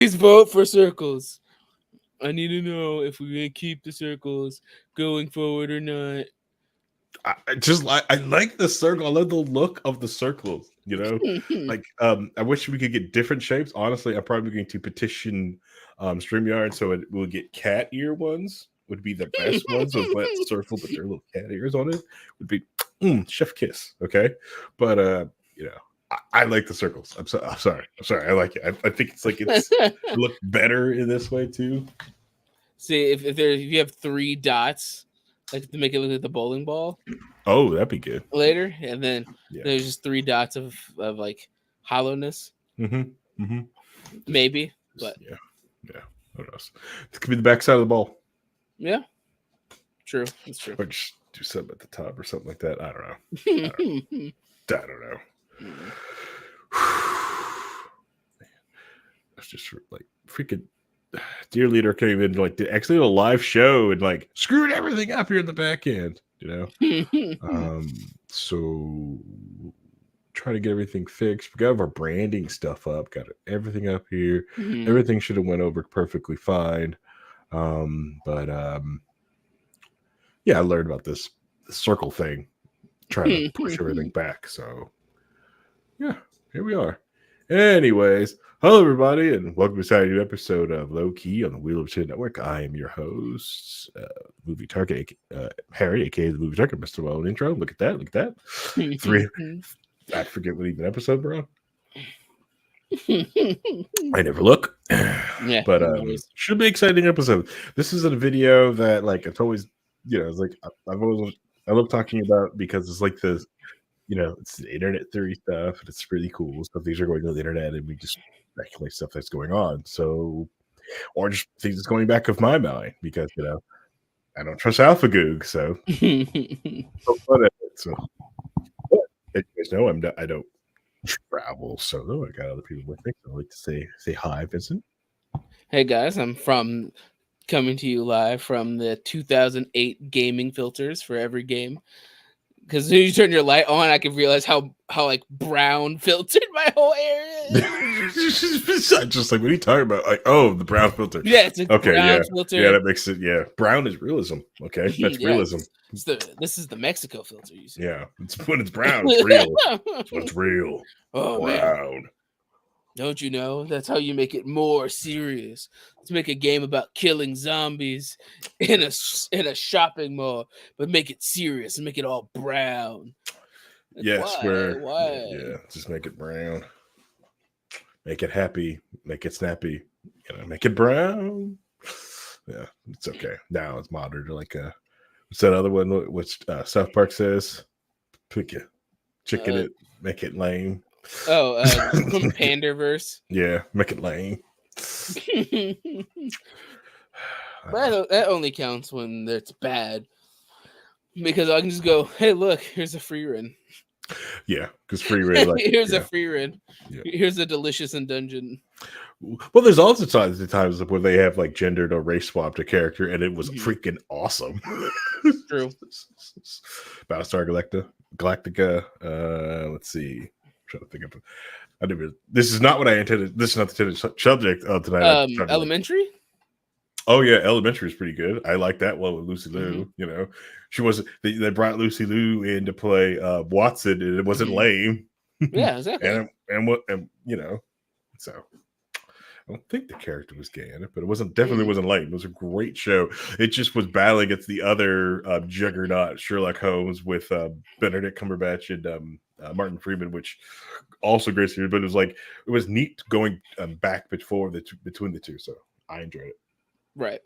Please vote for circles. I need to know if we're gonna keep the circles going forward or not. I like the circle. I love the look of the circles. Like I wish we could get different shapes. Honestly, I'm probably going to petition StreamYard so it will get cat ear ones. Would be the best ones of that circle, but there are little cat ears on it. Would be chef kiss. Okay, but I like the circles. I'm sorry. I like it. I think it's look better in this way too. See if you have 3 dots, like to make it look like the bowling ball Oh, that'd be good. later, and then Yeah. there's just 3 dots of like hollowness, Mm-hmm. Mm-hmm. maybe. But Yeah. Who knows? It could be the backside of the ball. yeah, true. That's true. Or just do something at the top or something like that. I don't know. I don't know. That's just like freaking dear leader came in like actually a live show and like screwed everything up here in the back end. So try to get everything fixed. We got our branding stuff up, got everything up here. Everything should have went over perfectly fine. But yeah, I learned about this circle thing, trying to push everything back. So yeah, here we are. Anyways, hello everybody, and welcome to a new episode of Low Key on the Wheel of Chin Network. I am your host, Movie Target, Harry, aka the Movie Target, Mr. Well intro. Look at that. I forget what even episode we're on. I never look. Yeah, but should be exciting episode. This is a video that like it's always it's like I love talking about because it's like this. It's the internet theory stuff, and it's really cool. So things are going on the internet, and we just speculate stuff that's going on. So, or just things that's going back of my mind because I don't trust AlphaGoog. So, so as you guys know, I don't travel solo. I got other people with me. So I like to say hi, Vincent. Hey guys, I'm coming to you live from the 2008 gaming filters for every game. Because when you turn your light on, I can realize how like brown filtered my whole area is. Just like what are you talking about? Like, oh, the brown filter. Yeah, it's a brown filter. Yeah, that makes it. Yeah, brown is realism. Okay, that's realism. This is the Mexico filter. You see? Yeah, it's when it's brown, it's real. It's when it's real. Oh brown. Man. Don't you know? That's how you make it more serious. Let's make a game about killing zombies in a shopping mall, but make it serious and make it all brown. Yes, why? Yeah, just make it brown. Make it happy. Make it snappy. Make it brown. Yeah, it's okay. Now it's modern. Like what's that other one? Which South Park says? Pick it, chicken it, make it lame. Oh, from Panderverse. Yeah, make it lame. But that only counts when it's bad. Because I can just go, hey, look, here's a free run. Yeah, because free run. Like, here's a free run. Yeah. Here's a delicious in dungeon. Well, there's also times where they have like gendered or race swapped a character, and it was freaking awesome. True. Battlestar Galactica. Let's see. Trying to think of this is not what I intended. This is not the intended subject of tonight. Elementary. Oh yeah, Elementary is pretty good. I like that one with Lucy Liu. She wasn't. They brought Lucy Liu in to play Watson, and it wasn't lame. Yeah, exactly. and so I don't think the character was gay in it, but it definitely wasn't lame. It was a great show. It just was battling against the other juggernaut Sherlock Holmes with Benedict Cumberbatch and Martin Freeman, which also great series. But it was neat going back between the two. So I enjoyed it. Right.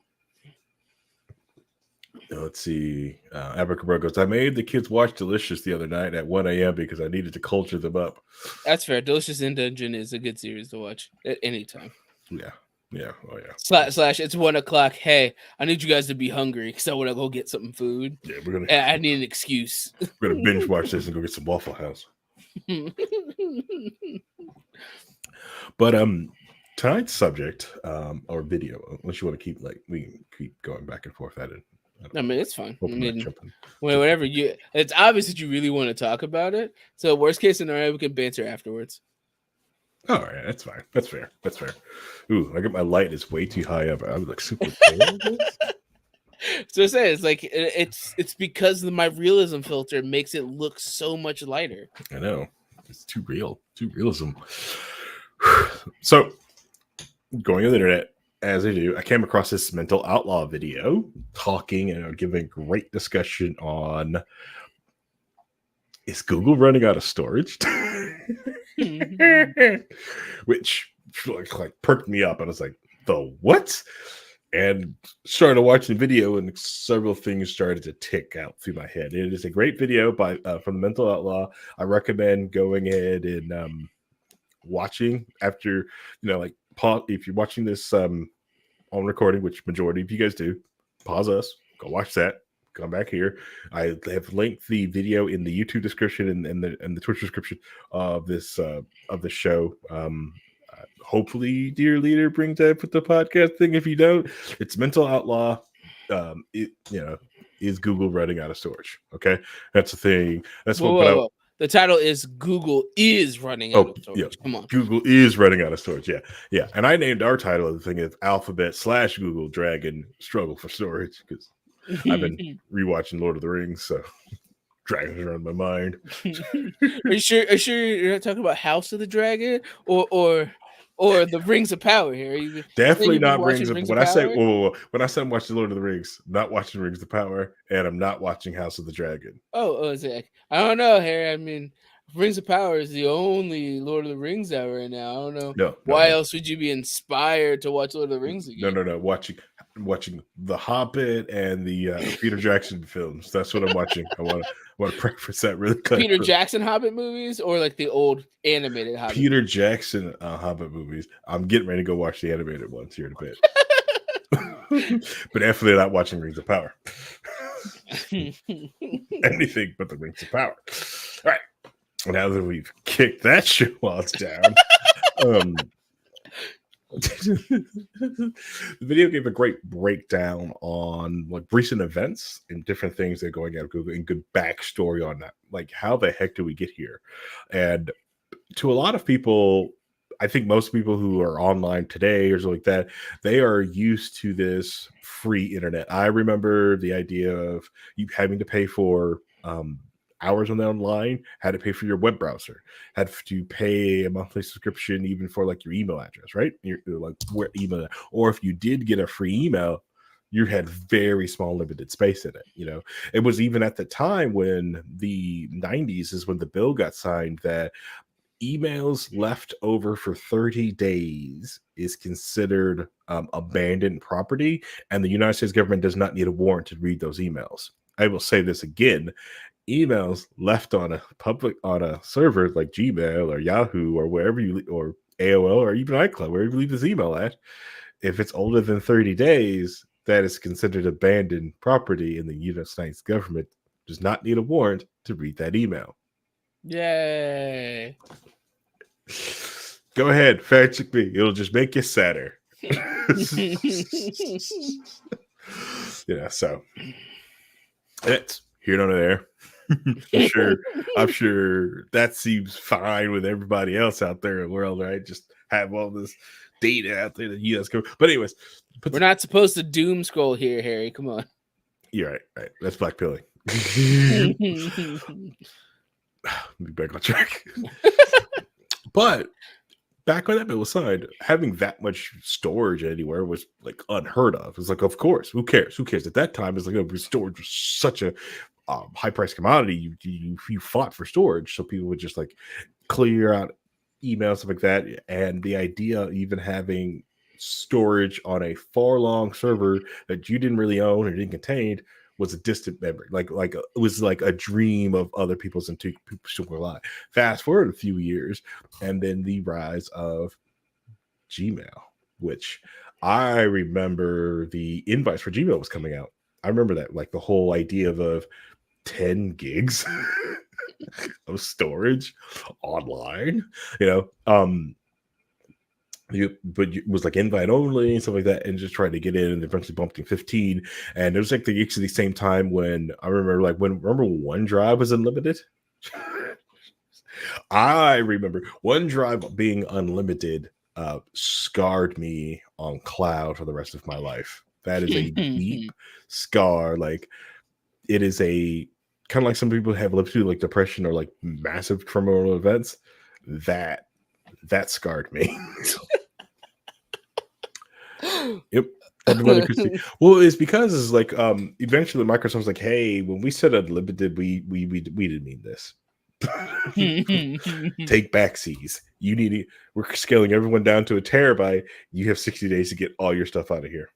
Let's see. Abracabra goes, I made the kids watch Delicious the other night at 1 a.m. because I needed to culture them up. That's fair. Delicious in Dungeon is a good series to watch at any time. Yeah. Oh yeah. Slash it's 1 o'clock. Hey, I need you guys to be hungry because I want to go get some food. Yeah, I need an excuse. We're gonna binge watch this and go get some Waffle House. But tonight's subject or video, unless you want to keep we can keep going back and forth at it. I mean, it's fine. Whenever it's obvious that you really want to talk about it. So worst case scenario, we can banter afterwards. All right, that's fine. That's fair. That's fair. Ooh, I got my light is way too high up. I would look super pale with this. So I say it's like it's because my realism filter makes it look so much lighter. I know. It's too real. Too realism. So going on the internet, as I do, I came across this Mental Outlaw video talking and giving a great discussion on, is Google running out of storage? Which like perked me up. I was like, the what? And started watching the video, and several things started to tick out through my head. It is a great video by from the Mental Outlaw. I recommend going ahead and watching after, like pause if you're watching this on recording, which majority of you guys do. Pause us, go watch that, come back here. I have linked the video in the YouTube description and the Twitch description of this of the show. Hopefully, dear leader, brings up with the podcast thing. If you don't, it's Mental Outlaw. Is Google running out of storage? Okay, that's the thing. That's Whoa, what. whoa, whoa. The title is Google is running out of Yeah, storage. Come on. Google is running out of storage. Yeah. And I named our title of the thing is Alphabet/Google Dragon Struggle for Storage, because I've been rewatching Lord of the Rings, so dragons are on my mind. Are you sure you're not talking about House of the Dragon or the Rings of Power here? You Definitely not watching Rings of. Rings When of I say Power? when I say I'm watching Lord of the Rings, I'm not watching Rings of Power, and I'm not watching House of the Dragon. Is it? I don't know, Harry. I mean, Rings of Power is the only Lord of the Rings out right now. I don't know No. why else would you be inspired to watch Lord of the Rings again. No. Watching The Hobbit and the Peter Jackson films. That's what I'm watching. I want to preface that really clear. Peter Jackson Hobbit movies or like the old animated Hobbit Peter movies? Jackson Hobbit movies. I'm getting ready to go watch the animated ones here in a bit. But definitely not watching Rings of Power. Anything but the Rings of Power. All right. Now that we've kicked that shit while it's down, the video gave a great breakdown on like recent events and different things that are going out of Google and good backstory on that. Like, how the heck do we get here? And to a lot of people, I think most people who are online today or something like that, they are used to this free internet. I remember the idea of you having to pay for hours on the online, had to pay for your web browser, had to pay a monthly subscription even for like your email address, right? You're like where email, or if you did get a free email, you had very small limited space in it. It was even at the time when the 90s is when the bill got signed that emails left over for 30 days is considered abandoned property, and the United States government does not need a warrant to read those emails. I will say this again: emails left on a server like Gmail or Yahoo or wherever or AOL or even iCloud, wherever you leave this email at, if it's older than 30 days, that is considered abandoned property, and the United States government does not need a warrant to read that email. Yay. Go ahead, fact check me. It'll just make you sadder. So it's here nor there. I'm sure that seems fine with everybody else out there in the world, right? Just have all this data out there that you guys go. But anyways, we're not supposed to doom scroll here, Harry. Come on. You're right. That's black pilling. Be back on track. But back when that bill was signed, having that much storage anywhere was like unheard of. It's like, of course, who cares? At that time, it's like storage was such a high price commodity. You fought for storage, so people would just like clear out emails, stuff like that. And the idea of even having storage on a far long server that you didn't really own or didn't contain was a distant memory. It was like a dream of other people's and people still alive. Fast forward a few years, and then the rise of Gmail, which I remember the invites for Gmail was coming out. I remember that, like the whole idea of 10 gigs of storage online, but it was like invite only and stuff like that, and just trying to get in, and eventually bumped to 15. And it was like actually the same time when I remember, remember OneDrive was unlimited. I remember OneDrive being unlimited scarred me on cloud for the rest of my life. That is a deep scar. Like it is a kind of like some people have lived through like depression or like massive criminal events. That that scarred me. Yep. Everybody could see. Well, it's because it's like eventually Microsoft's like, hey, when we said unlimited, we didn't mean this. Take back seas. You need it. We're scaling everyone down to a terabyte. You have 60 days to get all your stuff out of here.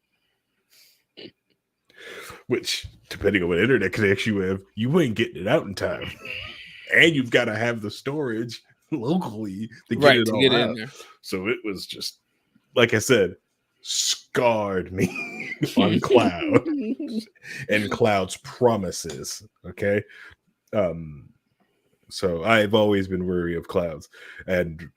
Which, depending on what internet connection you have, you ain't getting it out in time. And you've got to have the storage locally to get Right, it to all get in out. there. So it was just, like I said, scarred me on cloud and cloud's promises. Okay. So I've always been wary of clouds, and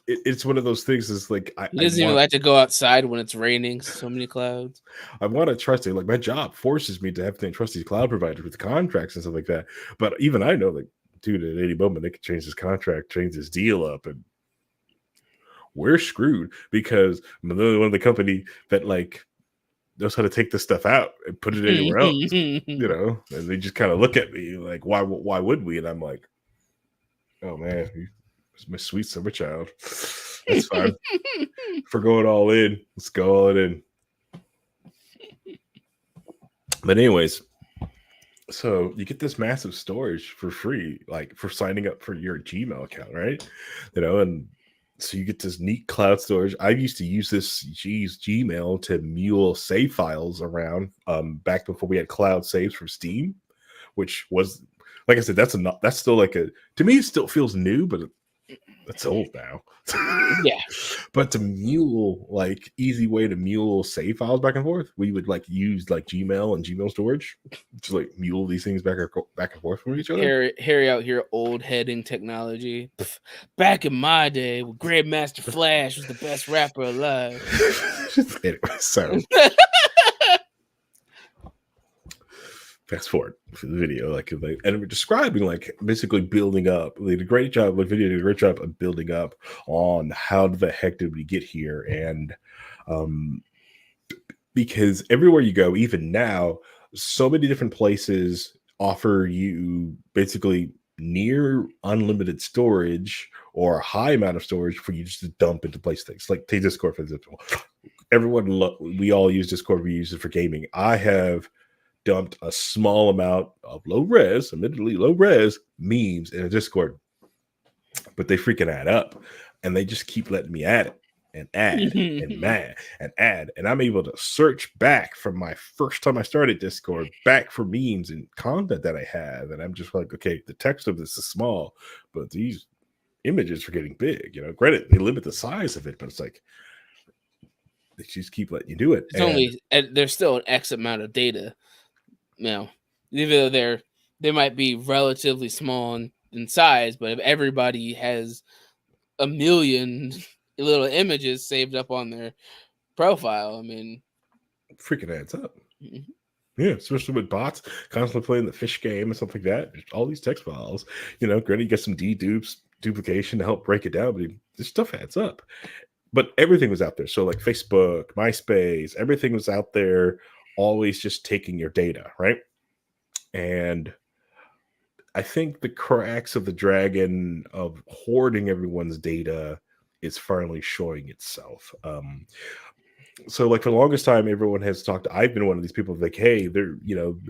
it's one of those things. Is like He doesn't even like to go outside when it's raining. So many clouds. I want to trust it. Like my job forces me to have to trust these cloud providers with contracts and stuff like that. But even I know, like, dude, at any moment they could change this contract, change this deal up, and we're screwed because I'm the only one of the company that like knows how to take this stuff out and put it anywhere else. You know, and they just kind of look at me like, why would we? And I'm like, oh man, it's my sweet summer child. That's fine. If we're going all in, let's go all in. But anyways, so you get this massive storage for free, like for signing up for your Gmail account, right? You know, and so you get this neat cloud storage. I used to use this Gmail to mule save files around back before we had cloud saves from Steam, which was, like I said, that's still like to me it still feels new, but it's old now. Yeah. But to mule, like easy way to mule save files back and forth, we would like use like Gmail and Gmail storage to like mule these things back and forth from each other. Harry out here, old heading technology. Pff, back in my day, when Grandmaster Flash was the best rapper alive. Anyway, so fast forward for the video, like, and we're describing like basically building up. They did a great job. The video did a great job of building up on how the heck did we get here, and because everywhere you go, even now, so many different places offer you basically near unlimited storage or a high amount of storage for you just to dump into place things. Like take Discord for example. We all use Discord. We use it for gaming. I have dumped a small amount of admittedly low res memes in a Discord, but they freaking add up, and they just keep letting me add it and add and add, and I'm able to search back from my first time I started Discord back for memes and content that I have, and I'm just like, okay, the text of this is small, but these images are getting big. You know, granted, they limit the size of it, but it's like they just keep letting you do it. It's there's still an X amount of data. You know, even though they might be relatively small in size, but if everybody has a million little images saved up on their profile, I mean, freaking adds up. Mm-hmm. Yeah, especially with bots constantly playing the fish game and stuff like that. All these text files, you know, granted, you get some duplication to help break it down, but this stuff adds up. But everything was out there. So like Facebook, MySpace, everything was out there, always just taking your data, right? And I think the cracks of the dragon of hoarding everyone's data is finally showing itself. So like for the longest time, everyone has talked. I've been one of these people like, hey, they're, you know,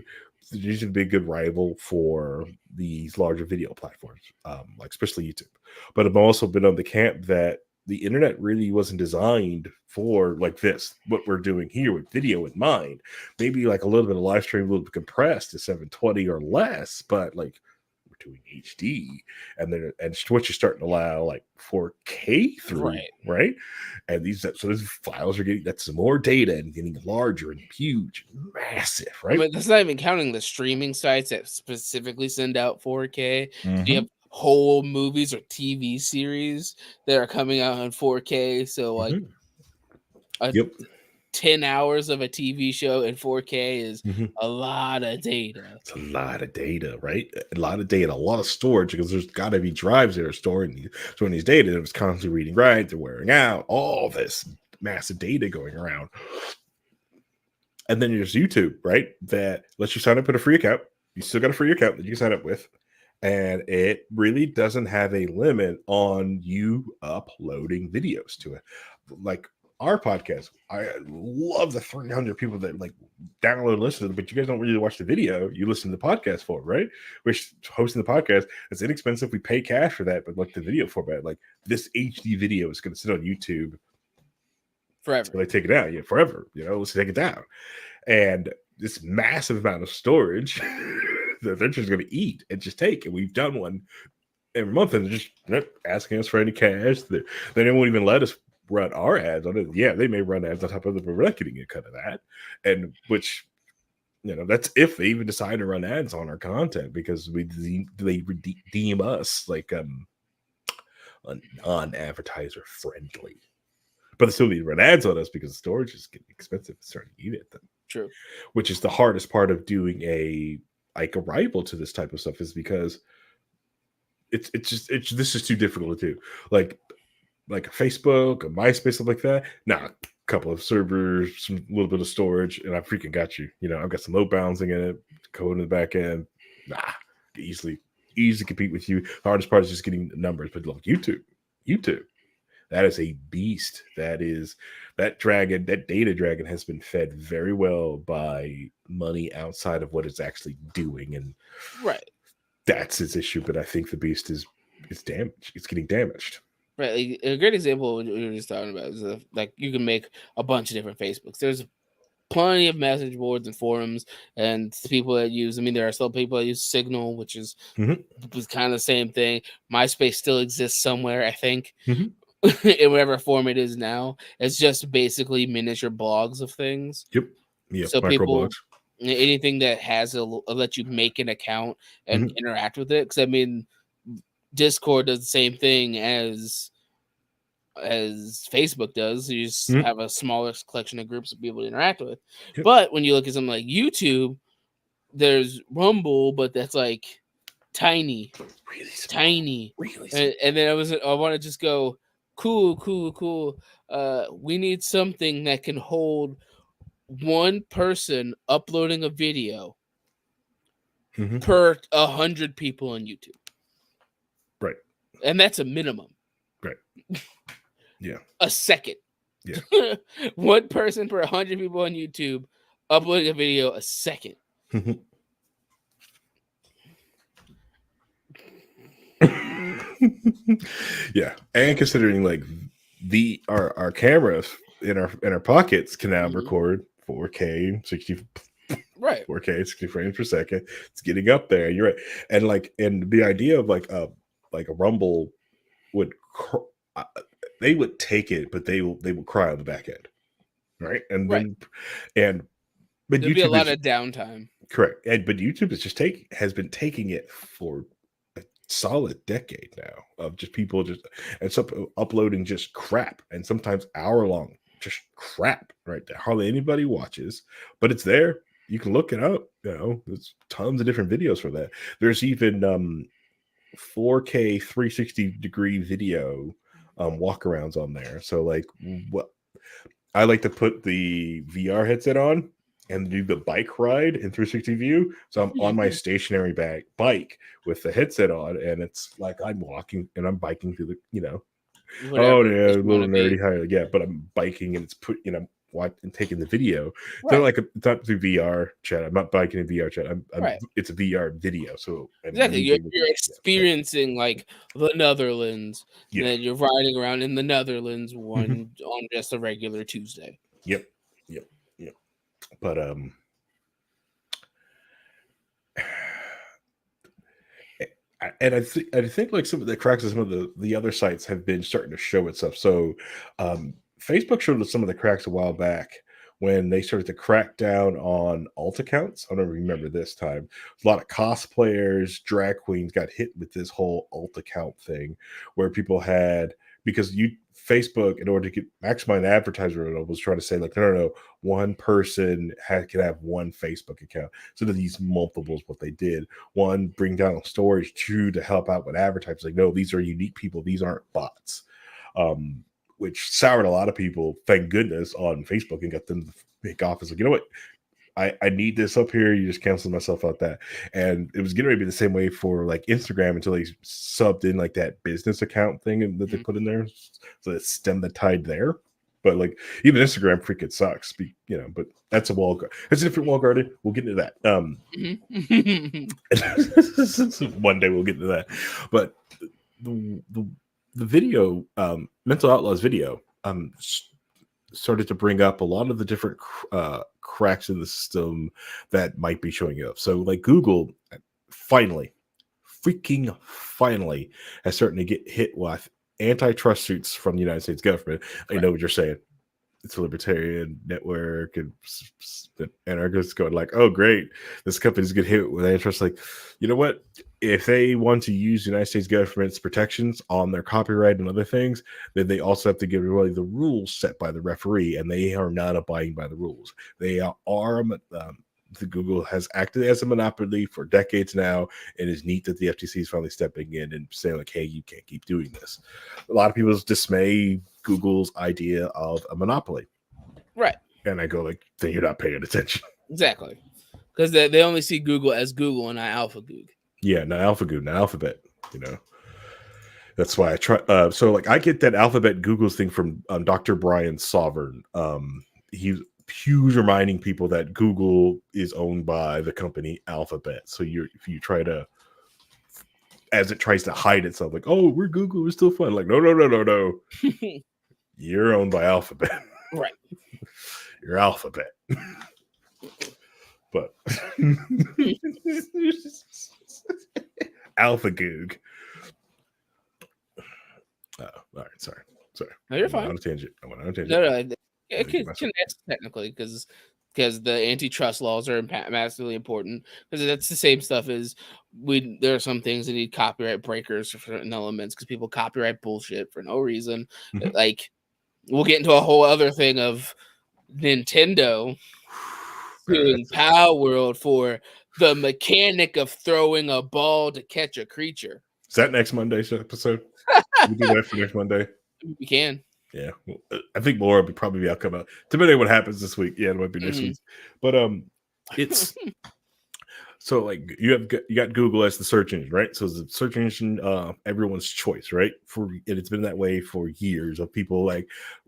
there should be a good rival for these larger video platforms, like especially YouTube. But I've also been on the camp that the internet really wasn't designed for like this, what we're doing here with video in mind. Maybe like a little bit of live stream, a little bit compressed to 720 or less, but like we're doing HD, and Twitch is starting to allow like 4K through, right? And these files are getting that's some more data and getting larger and huge, and massive, right? I mean, that's not even counting the streaming sites that specifically send out 4K. Mm-hmm. You have whole movies or TV series that are coming out on 4K. So like, yep. 10 hours of a TV show in 4K is Mhm. a lot of data. It's a lot of data, right? A lot of data, a lot of storage because there's got to be drives that are storing these data. It was constantly reading writes and wearing out, all this massive data going around. And then there's YouTube, right? That lets you sign up with a free account. You still got a free account that you sign up with. And it really doesn't have a limit on you uploading videos to it. Like our podcast, I love the 300 people that like download and listen to it, but you guys don't really watch the video. You listen to the podcast for, right? Which hosting the podcast is inexpensive. We pay cash for that, but like the video format, like this HD video is going to sit on YouTube Forever. until they take it out, yeah, forever. Let's take it down. And this massive amount of storage that they're just going to eat and just take. And we've done one every month, and they're just asking us for any cash. They won't even let us run our ads on it. Yeah, they may run ads on top of it, but we're not getting a cut of that. And which, that's if they even decide to run ads on our content, because they deem us like non-advertiser friendly. But they still need to run ads on us because the storage is getting expensive. It's starting to eat it. True. Which is the hardest part of doing a rival to this type of stuff, is because it's this is too difficult to do. Like a Facebook, a MySpace, stuff like that. Nah, a couple of servers, some little bit of storage, and I freaking got you. I've got some load balancing in it, code in the back end. Nah, easily compete with you. The hardest part is just getting the numbers. But look, YouTube. That is a beast. That data dragon has been fed very well by money outside of what it's actually doing. And right, that's its issue. But I think the beast is damaged. It's getting damaged. Right. Like, a great example of what we were just talking about is like you can make a bunch of different Facebooks. There's plenty of message boards and forums and people that use. I mean, there are still people that use Signal, which is kind of the same thing. MySpace still exists somewhere, I think. In whatever form it is now. It's just basically miniature blogs of things. Yep. Yeah. So Microblogs. Anything that has let you make an account and interact with it. Because I mean, Discord does the same thing as Facebook does. You just have a smaller collection of groups of people to interact with. Yep. But when you look at something like YouTube, there's Rumble, but that's like tiny, really small, tiny. Really small. And then I want to just go, cool. We need something that can hold one person uploading a video per 100 people on YouTube. Right. And that's a minimum. Right. Yeah. A second. Yeah. One person per 100 people on YouTube uploading a video a second. Yeah. And considering like our cameras in our pockets can now record 4K 60 right 4K 60 frames per second. It's getting up there. You're right. And the idea of like a Rumble would they would take it, but they would cry on the back end, right? And then but there'd be a lot of downtime. Correct. But YouTube has been taking it for a solid decade now of just people uploading just crap, and sometimes hour-long just crap, right? That hardly anybody watches, but it's there. You can look it up. There's tons of different videos for that. There's even 4K 360-degree video walkarounds on there. So like what I like to put the VR headset on and do the bike ride in 360 view. So I'm on my stationary bike with the headset on, and it's like I'm walking and I'm biking through the, whatever, a little nerdy higher. Yeah, but I'm biking and it's and taking the video. Right. They're like it's not through VR chat. I'm not biking in VR chat. It's a VR video. So exactly, you're experiencing like the Netherlands. Yeah. And then you're riding around in the Netherlands on just a regular Tuesday. Yep. But and I think like some of the cracks of some of the other sites have been starting to show itself. So Facebook showed us some of the cracks a while back when they started to crack down on alt accounts. I don't remember this time. A lot of cosplayers, drag queens got hit with this whole alt account thing where people had because Facebook, in order to get maximize advertiser revenue, was trying to say like, no, one person can have one Facebook account. So these multiples, what they did, one bring down storage, two to help out with advertisers. Like, no, these are unique people. These aren't bots. Which soured a lot of people, thank goodness, on Facebook and got them to make off as like, you know what? I need this up here. You just canceled myself out that. And it was getting ready to be the same way for like Instagram until they subbed in like that business account thing that they put in there. So it stemmed the tide there. But like even Instagram freaking sucks, but that's that's a different wall garden. We'll get into that. One day we'll get into that. But the video, Mental Outlaws video, started to bring up a lot of the different cracks in the system that might be showing up. So like Google freaking finally has started to get hit with antitrust suits from the United States government. I know what you're saying. It's a libertarian network and anarchists going like, oh, great. This company's get hit with antitrust. Like, you know what? If they want to use the United States government's protections on their copyright and other things, then they also have to give everybody the rules set by the referee, and they are not abiding by the rules. They are the Google has acted as a monopoly for decades now, and it's neat that the FTC is finally stepping in and saying like, hey, you can't keep doing this. A lot of people dismay Google's idea of a monopoly. Right. And I go like, then you're not paying attention. Exactly. Because they only see Google as Google and not AlphaGoog. Yeah, not AlphaGoog, not Alphabet, That's why I try. So like I get that Alphabet Google's thing from Dr. Brian Sovereign. He's huge reminding people that Google is owned by the company Alphabet. So if you try to, as it tries to hide itself, like, oh, we're Google, we're still fun. Like, no. You're owned by Alphabet. Right. You're Alphabet. But AlphaGoog. Oh, all right, sorry. No, you're fine. I went on a tangent. No, it connects technically because the antitrust laws are massively important, because that's the same stuff as there are some things that need copyright breakers for certain elements because people copyright bullshit for no reason. Mhm. Like we'll get into a whole other thing of Nintendo doing Power World for the mechanic of throwing a ball to catch a creature. Is that next Monday's episode? We do that for next Monday. We can. Yeah, I think more will probably be outcome out. Depending on what happens this week. Yeah, it might be next week. But it's so like you got Google as the search engine, right? So the search engine, everyone's choice, right? And it's been that way for years of people like,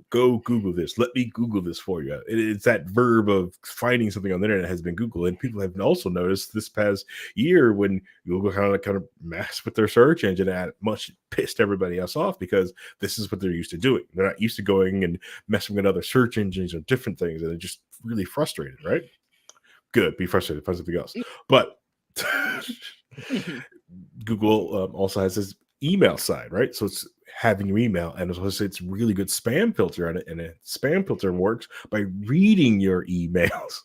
go Google this. Let me Google this for you. It's that verb of finding something on the internet has been Google, and people have also noticed this past year when Google kind of messed with their search engine and much pissed everybody else off because this is what they're used to doing. They're not used to going and messing with other search engines or different things, and they're just really frustrated, right? Good, be frustrated, find something else. But Google also has this email side, right? So it's having your email, and it's really good spam filter on it, and a spam filter works by reading your emails.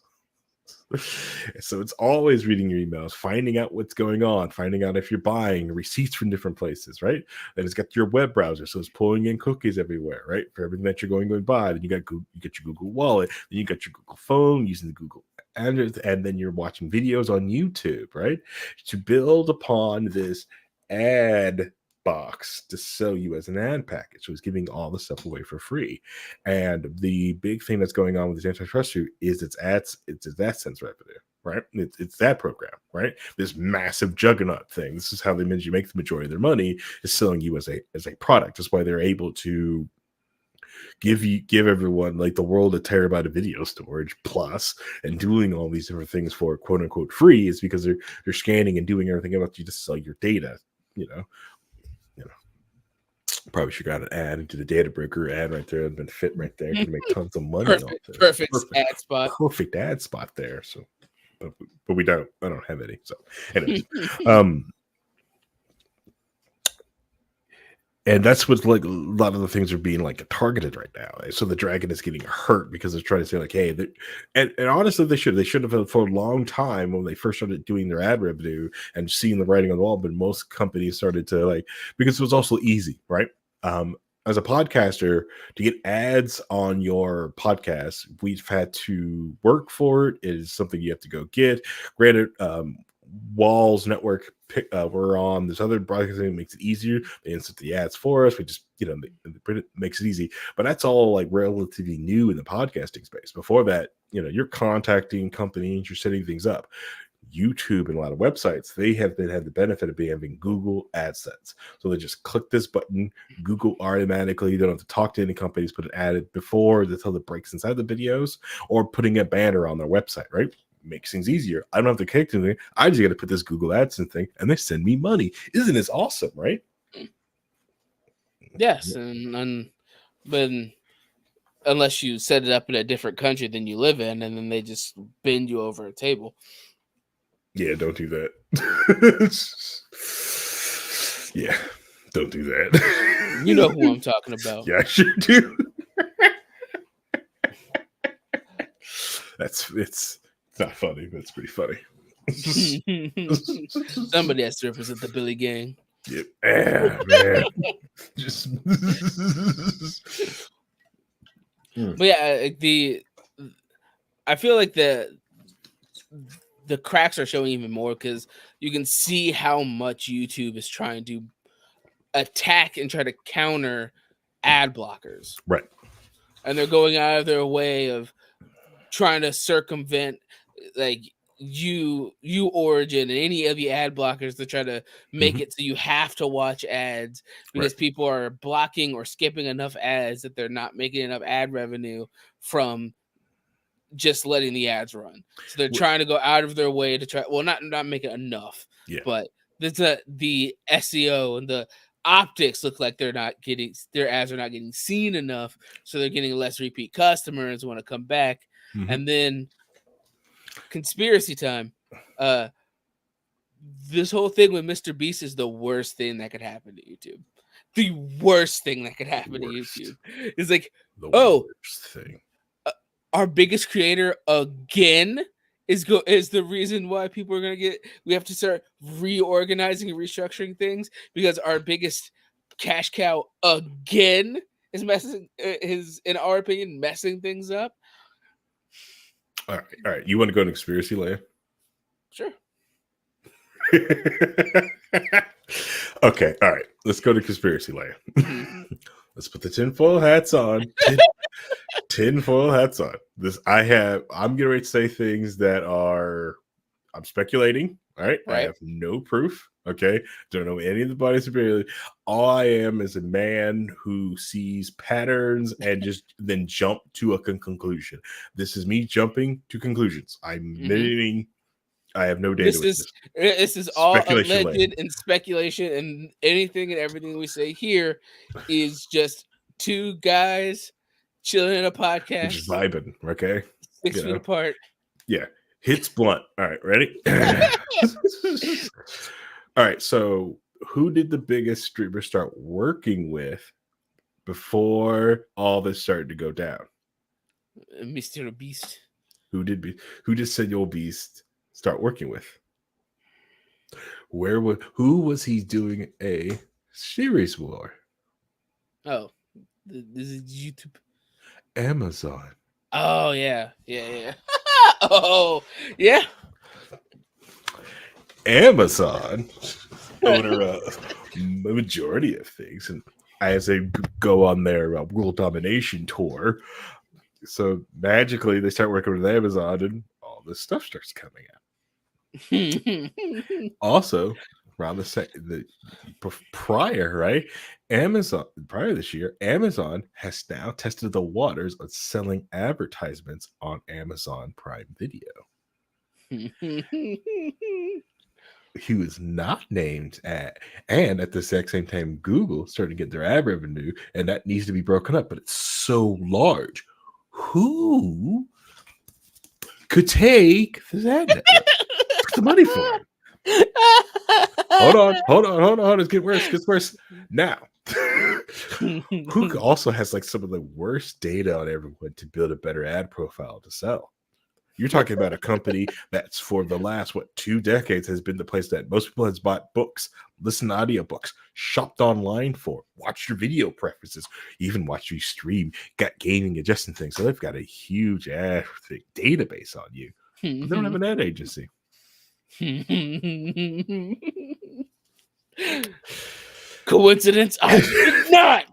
So it's always reading your emails, finding out what's going on, finding out if you're buying receipts from different places, right? And it's got your web browser, so it's pulling in cookies everywhere, right? For everything that you're going to buy. Then you get your Google Wallet, then you got your Google phone using the Google, and then you're watching videos on YouTube, right? To build upon this ad box to sell you as an ad package. So it's giving all the stuff away for free. And the big thing that's going on with this antitrust suit is its AdSense revenue, right? It's that program, right? This massive juggernaut thing. This is how they make the majority of their money, is selling you as a product. That's why they're able to give everyone like the world a terabyte of video storage plus and doing all these different things for quote unquote free, is because they're scanning and doing everything about you to sell your data, Probably should have got an ad into the data broker ad right there. It'd been fit right there. Could make tons of money. Perfect ad spot. Perfect ad spot there. So, but we don't. I don't have any. So, anyways, and that's what's like a lot of the things are being like targeted right now. So the Dragon is getting hurt because they're trying to say like, hey, and honestly, they should have for a long time when they first started doing their ad revenue and seeing the writing on the wall. But most companies started to like, because it was also easy, right? as a podcaster, to get ads on your podcast, we've had to work for it. It is something you have to go get. Granted, Walls Network we're on. This other broadcasting makes it easier. They insert the ads for us. We just, it makes it easy. But that's all like relatively new in the podcasting space. Before that, you're contacting companies, you're setting things up. YouTube and a lot of websites, they have had the benefit of having Google AdSense. So they just click this button, Google automatically, you don't have to talk to any companies, put an ad before they tell the breaks inside the videos, or putting a banner on their website, right? Makes things easier. I don't have to click anything. I just got to put this Google AdSense thing and they send me money. Isn't this awesome, right? Yes, but unless you set it up in a different country than you live in, and then they just bend you over a table. Yeah, don't do that. Yeah, don't do that. You know who I'm talking about. Yeah, I sure do. It's not funny, but it's pretty funny. Somebody has to represent the Billy Gang. Yep. Yeah, man. Just But yeah, I feel like the cracks are showing even more because you can see how much YouTube is trying to attack and try to counter ad blockers. Right. And they're going out of their way of trying to circumvent like you Origin and any of the ad blockers to try to make it so you have to watch ads because people are blocking or skipping enough ads that they're not making enough ad revenue from just letting the ads run. So they're trying to go out of their way to try, well, not make it enough, but the SEO and the optics look like their ads are not getting seen enough, so they're getting less repeat customers want to come back. And then conspiracy time. This whole thing with Mr. Beast is the worst thing that could happen to YouTube. The worst thing that could happen to YouTube is like, worst thing. Our biggest creator again is the reason why people are gonna we have to start reorganizing and restructuring things because our biggest cash cow again is in our opinion messing things up. All right. You want to go to conspiracy land? Sure. Okay. All right. Let's go to conspiracy land. Let's put the tinfoil hats on. Tinfoil hats on. I'm getting ready to say things that I'm speculating. All right. I have no proof. Okay. Don't know any of the bodies of all I am is a man who sees patterns and just then jump to a conclusion. This is me jumping to conclusions. I'm admitting I have no data. This is all alleged and speculation, and anything and everything we say here is just two guys chilling in a podcast, just vibing. Okay, 6 feet apart. Yeah, hits blunt. All right, ready? All right. So, who did the biggest streamer start working with before all this started to go down? Mr. Beast. Who did Senor Beast start working with? Who was he doing a series for? Oh, this is YouTube. Amazon. Oh yeah. Oh yeah. Amazon owner of majority of things, and as they go on their world domination tour, so magically they start working with Amazon, and all this stuff starts coming out. Also, around the prior, right? Prior this year, Amazon has now tested the waters of selling advertisements on Amazon Prime Video. He was not named and at the exact same time, Google started to get their ad revenue, and that needs to be broken up, but it's so large. Who could take this ad network? The money for it? Hold on. It gets worse. Now, who also has like some of the worst data on everyone to build a better ad profile to sell? You're talking about a company that's for the last 2 decades has been the place that most people has bought books, listened to audiobooks, shopped online for, watched your video preferences, even watched you stream, got gaming adjusting things. So they've got a huge database on you, but they don't have an ad agency. Coincidence? I think not.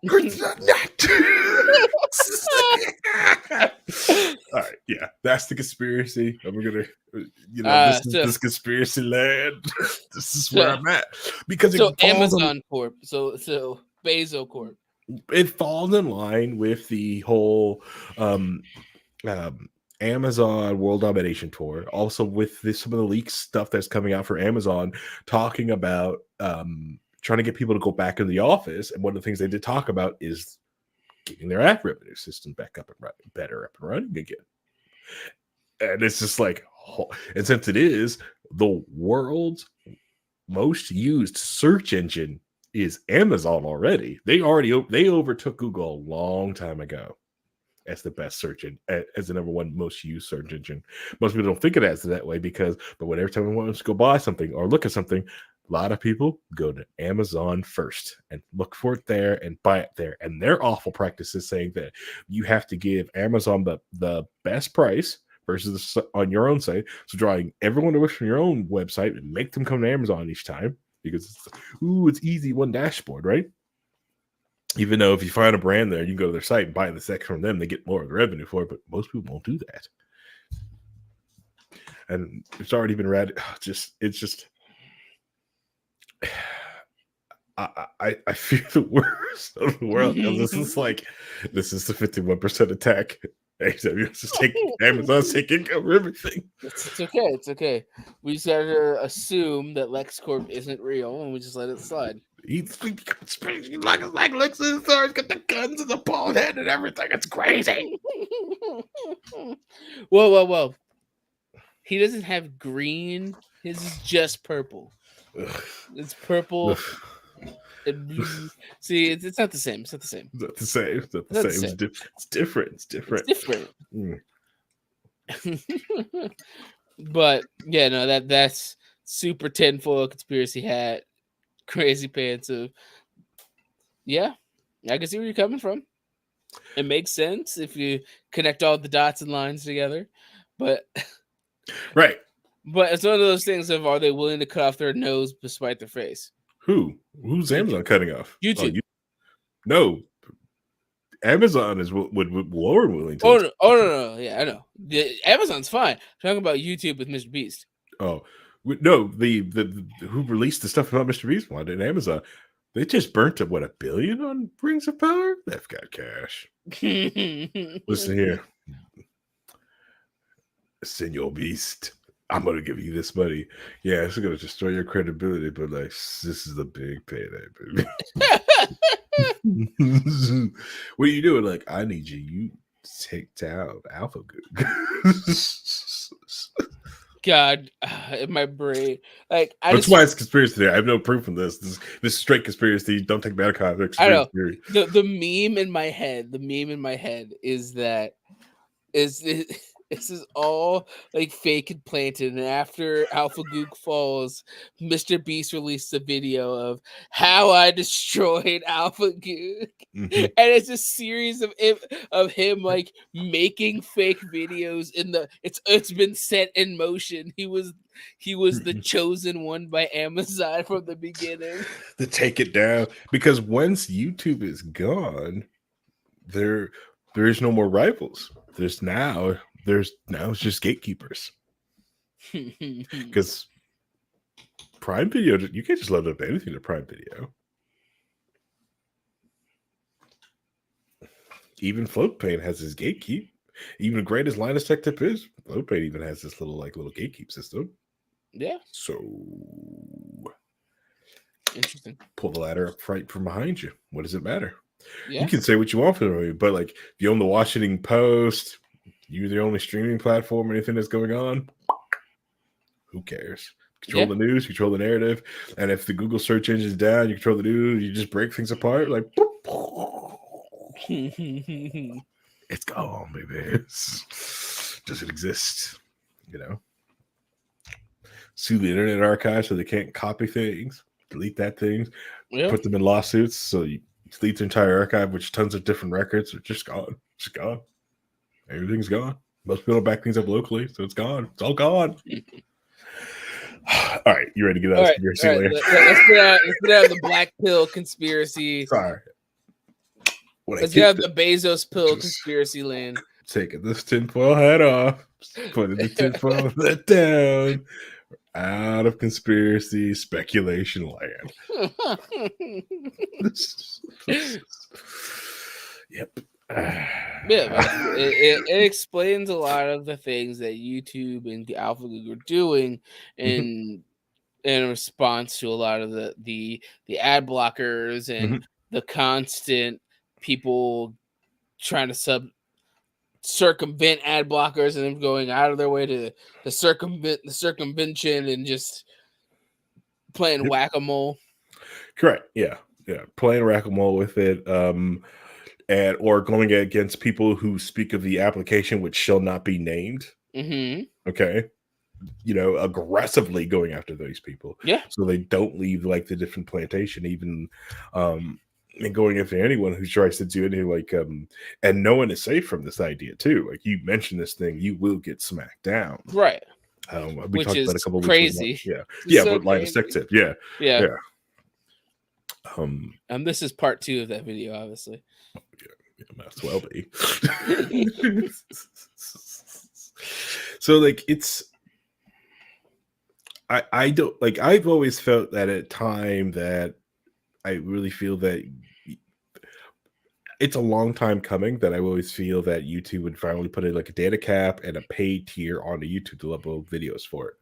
All right, yeah, that's the conspiracy. And we're gonna, this is this conspiracy land. This is where I'm at because so Amazon Corp. So Bezos Corp. It falls in line with the whole Amazon World Domination Tour. Also, with some of the leaks stuff that's coming out for Amazon, talking about trying to get people to go back in the office. And one of the things they did talk about is getting their ad revenue system back up and better up and running again. And it's just like, and since it is the world's most used search engine is Amazon already. They overtook Google a long time ago as the best search engine, as the number one most used search engine. Most people don't think of it as that way but whenever someone wants to go buy something or look at something, a lot of people go to Amazon first and look for it there and buy it there. And their awful practice is saying that you have to give Amazon the best price versus on your own site. So drawing everyone to wish from your own website and make them come to Amazon each time because it's easy, one dashboard, right? Even though if you find a brand there, you can go to their site and buy the section from them, they get more of the revenue for it, but most people won't do that. And it's already been read. It's just I fear the worst of the world because this is the 51% attack. AWS is taking Amazon's taking over everything. It's okay. It's okay. We just gotta assume that LexCorp isn't real, and we just let it slide. He's like Lex Luthor's got the guns and the bald head and everything. It's crazy. Whoa. He doesn't have green. His is just purple. Ugh. It's purple. See, it's not the same. It's not the same. It's not the same. It's not the same. It's different. It's different. It's different. But yeah, no, that's super tinfoil conspiracy hat, crazy pants of. Yeah, I can see where you're coming from. It makes sense if you connect all the dots and lines together, but right. But it's one of those things of, are they willing to cut off their nose despite their face? Who's Amazon cutting off? YouTube. No, Amazon is would more willing to. No. Yeah, I know. Amazon's fine. I'm talking about YouTube with Mr. Beast. Oh no, the who released the stuff about Mr. Beast wanted Amazon. They just burnt up $1 billion on Rings of Power. They've got cash. Listen here, Senor Beast. I'm gonna give you this money. Yeah, it's gonna destroy your credibility, but like this is the big payday, baby. What are you doing? Like, I need you take down Alpha Goog. God, in my brain, like that's why it's conspiracy theory. I have no proof of this. This is straight conspiracy. Don't take bad context. I know the meme in my head. The meme in my head is that this is all like fake and planted. And after Alpha Goog falls, Mr. Beast released a video of how I destroyed Alpha Goog. Mm-hmm. And it's a series of him like making fake videos it's been set in motion. He was the chosen one by Amazon from the beginning to take it down, because once YouTube is gone, there is no more rivals. There's now it's just gatekeepers. Because Prime Video, you can't just load up anything to Prime Video. Even FloatPaint has his gatekeep. Even great as Linus Tech Tip is, FloatPaint even has this little gatekeep system. Yeah. So interesting. Pull the ladder up right from behind you. What does it matter? Yeah. You can say what you want for me, but like if you own the Washington Post, you're the only streaming platform, anything that's going on, who cares? Control the news, control the narrative. And if the Google search engine is down, you control the news, you just break things apart. Like, it's gone, baby. Does it exist? You know, sue the Internet Archive so they can't copy things, delete that things, Yeah. put them in lawsuits. So you delete the entire archive, which tons of different records are just gone. Just gone. Everything's gone. Most people don't back things up locally, so it's gone. It's all gone. All right, you ready to get out of conspiracy All right. land? Let's get out of the black pill conspiracy. Sorry. Let's get out of the Bezos pill conspiracy land. Taking this tinfoil hat off, putting the tinfoil hat down, out of conspiracy speculation land. Yep. Yeah, it explains a lot of the things that YouTube and the AlphaGo are doing in response to a lot of the ad blockers and the constant people trying to circumvent ad blockers and them going out of their way to circumvent the circumvention and just playing whack-a-mole. Correct. Yeah. Playing whack-a-mole with it. And or going against people who speak of the application which shall not be named. Okay. Aggressively going after those people. Yeah. So they don't leave like the different plantation, even and going after anyone who tries to do anything and no one is safe from this idea too. Like you mentioned this thing, you will get smacked down. Right. We Which talked is about a couple of crazy. weeks ago. So but line of stick tip. Yeah. This is part 2 of that video, obviously. Might as well be. So like I don't like I've always felt that at time that I really feel that it's a long time coming that I always feel that YouTube would finally put in like a data cap and a paid tier on the YouTube to upload videos for it.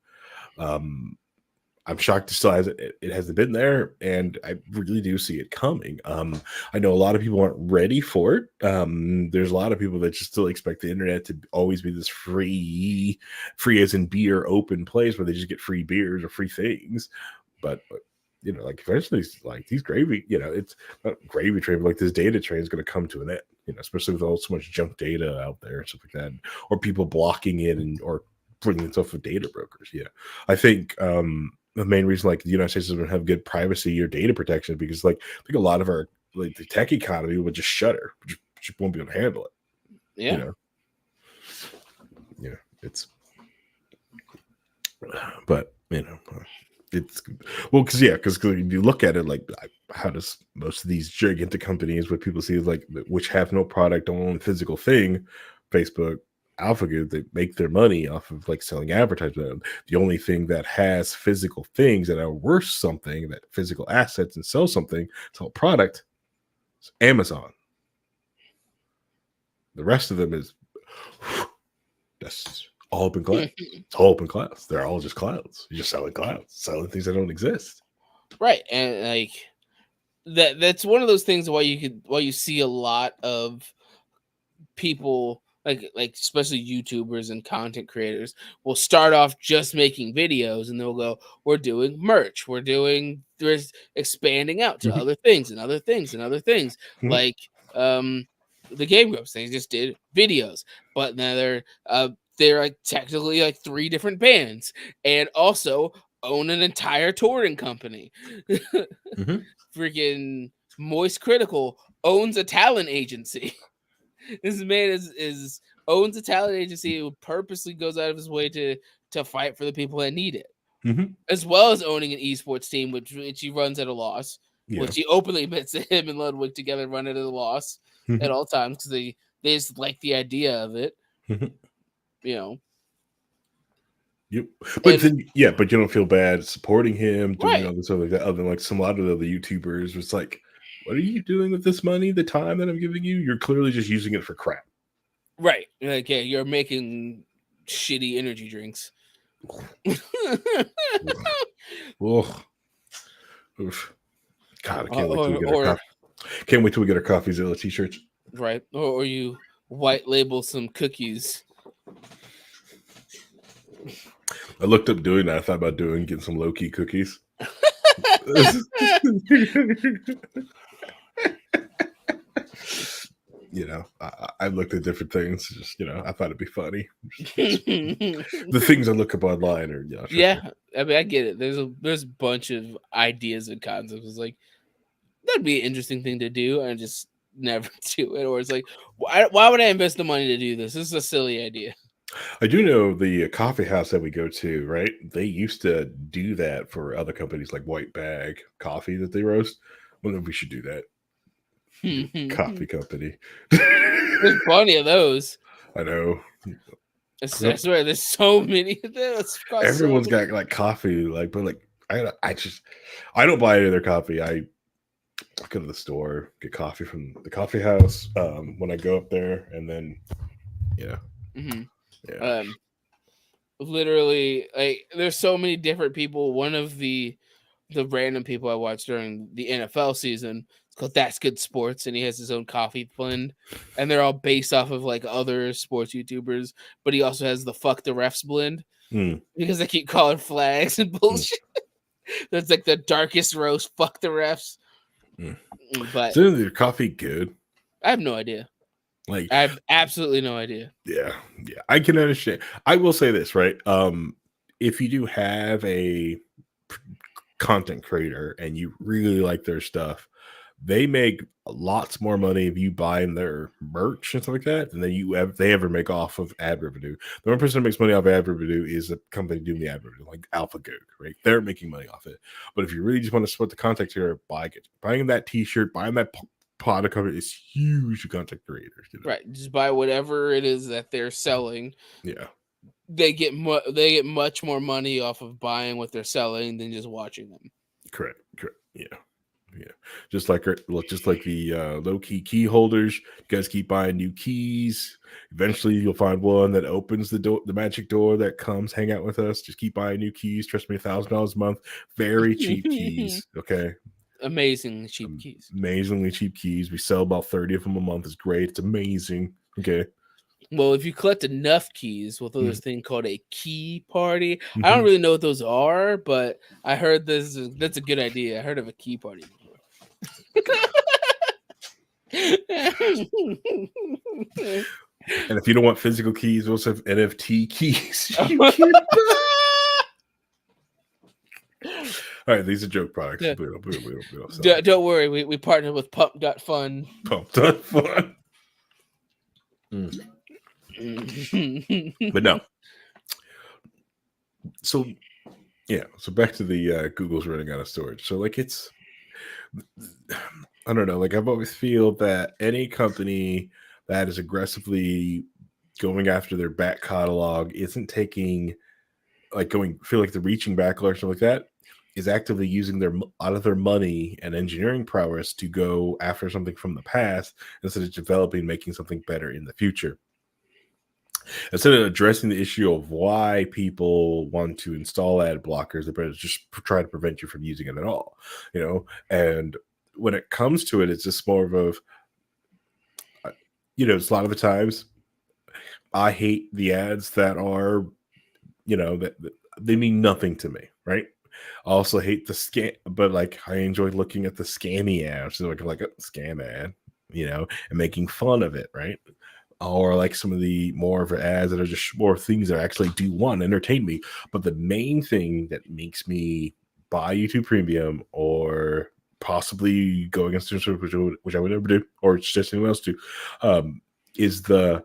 I'm shocked it hasn't been there, and I really do see it coming. I know a lot of people aren't ready for it. There's a lot of people that just still expect the internet to always be this free as in beer open place where they just get free beers or free things. But like eventually, like these gravy, it's not gravy train, but like this data train is going to come to an end. Especially with so much junk data out there and stuff like that, or people blocking it or bringing stuff with data brokers. Yeah, I think. The main reason like the United States doesn't have good privacy or data protection because like I think a lot of our like the tech economy would just shutter, just won't be able to handle it. Yeah. It's but it's because when you look at it like how does most of these gigantic companies what people see like which have no product only physical thing, Facebook, AlphaGo, they make their money off of like selling advertisement. The only thing that has physical things that are worth something, that physical assets and sell something, sell a product, is Amazon. The rest of them is that's all open cloud. It's all open clouds. They're all just clouds. You're just selling clouds, selling things that don't exist. Right, and like that's one of those things why you see a lot of people like especially YouTubers and content creators will start off just making videos and they'll go, we're doing merch, there's expanding out to other things and other things and other things. Like the Game Grumps, they just did videos, but now they're like technically like 3 different bands and also own an entire touring company. Freaking Moist Critical owns a talent agency. This man owns a talent agency who purposely goes out of his way to fight for the people that need it, as well as owning an esports team, which he runs at a loss, which he openly admits that him and Ludwig together run at a loss at all times because they just like the idea of it, Yep. But then but you don't feel bad supporting him doing all this stuff like that. Other than like some lot of the other YouTubers, it's like, what are you doing with this money? The time that I'm giving you, you're clearly just using it for crap. Right. Like, yeah, you're making shitty energy drinks. Oof. God, I can't wait till we get our coffee. Can't wait till we get our CoffeeZilla t-shirts. Right. Or you white label some cookies. I looked up doing that. I thought about getting some low-key cookies. I looked at different things. Just I thought it'd be funny. The things I look up online are trust me. Yeah, I mean, I get it. There's a bunch of ideas and concepts. It's like that'd be an interesting thing to do, and just never do it. Or it's like, why would I invest the money to do this? This is a silly idea. I do know the coffee house that we go to, right? They used to do that for other companies like White Bag Coffee that they roast. Well, we should do that. Coffee company. There's plenty of those. I know. I swear, there's so many of those. Everyone's got like coffee, but I don't buy any of their coffee. I go to the store, get coffee from the coffee house when I go up there, and then yeah. Literally, like, there's so many different people. One of the random people I watched during the NFL season, it's called That's Good Sports, and he has his own coffee blend, and they're all based off of like other sports YouTubers. But he also has the Fuck the Refs blend because they keep calling flags and bullshit. That's like the darkest roast. Fuck the refs. But isn't your coffee good? I have no idea. Like, I have absolutely no idea. Yeah, I can understand. I will say this, right? If you do have a content creator and you really like their stuff, they make lots more money if you buying their merch and stuff like that than they ever make off of ad revenue. The one person that makes money off ad revenue is a company doing the ad revenue, like AlphaGo, right? They're making money off it. But if you really just want to support the content creator, buying that T-shirt, buying that product cover is huge to content creators. Right, just buy whatever it is that they're selling. Yeah, they get much more money off of buying what they're selling than just watching them. Correct. Yeah. Just like the low key holders, you guys keep buying new keys. Eventually, you'll find one that opens the magic door that comes hang out with us. Just keep buying new keys. Trust me, $1,000 a month, very cheap keys. Okay, amazingly cheap keys. Amazingly cheap keys. We sell about 30 of them a month. It's great. It's amazing. Okay. Well, if you collect enough keys, we'll do this thing called a key party. I don't really know what those are, but I heard that's a good idea. I heard of a key party before. And if you don't want physical keys, we also have NFT keys. All right, these are joke products. Yeah. Don't worry, we partnered with Pump.Fun. Pump.Fun. But no. So back to the Google's running out of storage. So like I don't know, like I've always feel that any company that is aggressively going after their back catalog isn't taking feel like they're reaching back or something like that, is actively using out of their money and engineering prowess to go after something from the past instead of developing, making something better in the future. Instead of addressing the issue of why people want to install ad blockers, they better just try to prevent you from using it at all, and when it comes to it, it's just more of it's a lot of the times I hate the ads that are, that they mean nothing to me, right? I also hate the scam, but like I enjoy looking at the scammy ads, so like a scam ad, and making fun of it, right? Or like some of the more of ads that are just more things that actually do entertain me. But the main thing that makes me buy YouTube Premium or possibly go against the which I would never do, or just anyone else do, is the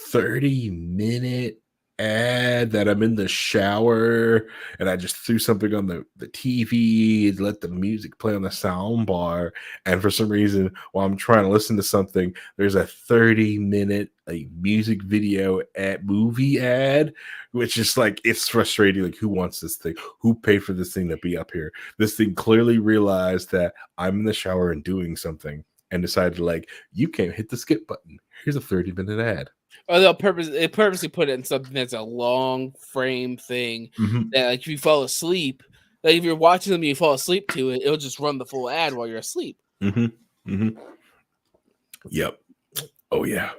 30-minute ad that I'm in the shower and I just threw something on the TV and let the music play on the sound bar, and for some reason while I'm trying to listen to something, there's a 30-minute music video movie ad, which is like, it's frustrating. Like, who wants this thing? Who paid for this thing to be up here? This thing clearly realized that I'm in the shower and doing something and decided you can't hit the skip button. Here's a 30-minute ad. Or they'll purposely put it in something that's a long frame thing that, like, if you fall asleep, like if you're watching them and you fall asleep to it, it'll just run the full ad while you're asleep. Yep. Oh yeah.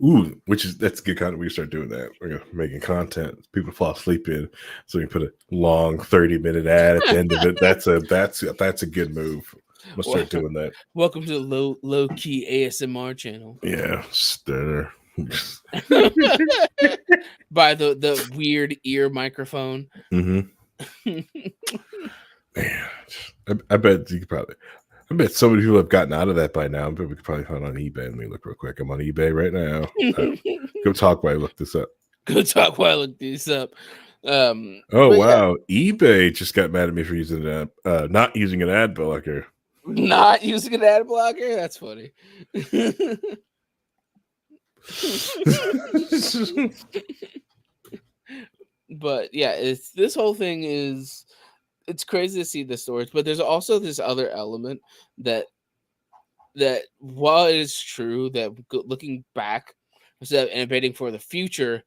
Ooh, that's good content. We start doing that. We're making content people fall asleep in, so we put a long 30-minute ad at the end of it. That's a good move. gonna start doing that. Welcome to the low key ASMR channel. Yeah, stutter. By the weird ear microphone. Man, I bet you could probably. I bet so many people have gotten out of that by now. But we could probably find it on eBay. Let me look real quick. I'm on eBay right now. Go talk while I look this up. Go talk while I look this up. Oh But yeah, wow, eBay just got mad at me for using not using an ad blocker. not using an ad blocker. That's funny. But yeah, it's this whole thing is it's crazy to see the stories, but there's also this other element that while it is true that looking back instead of innovating for the future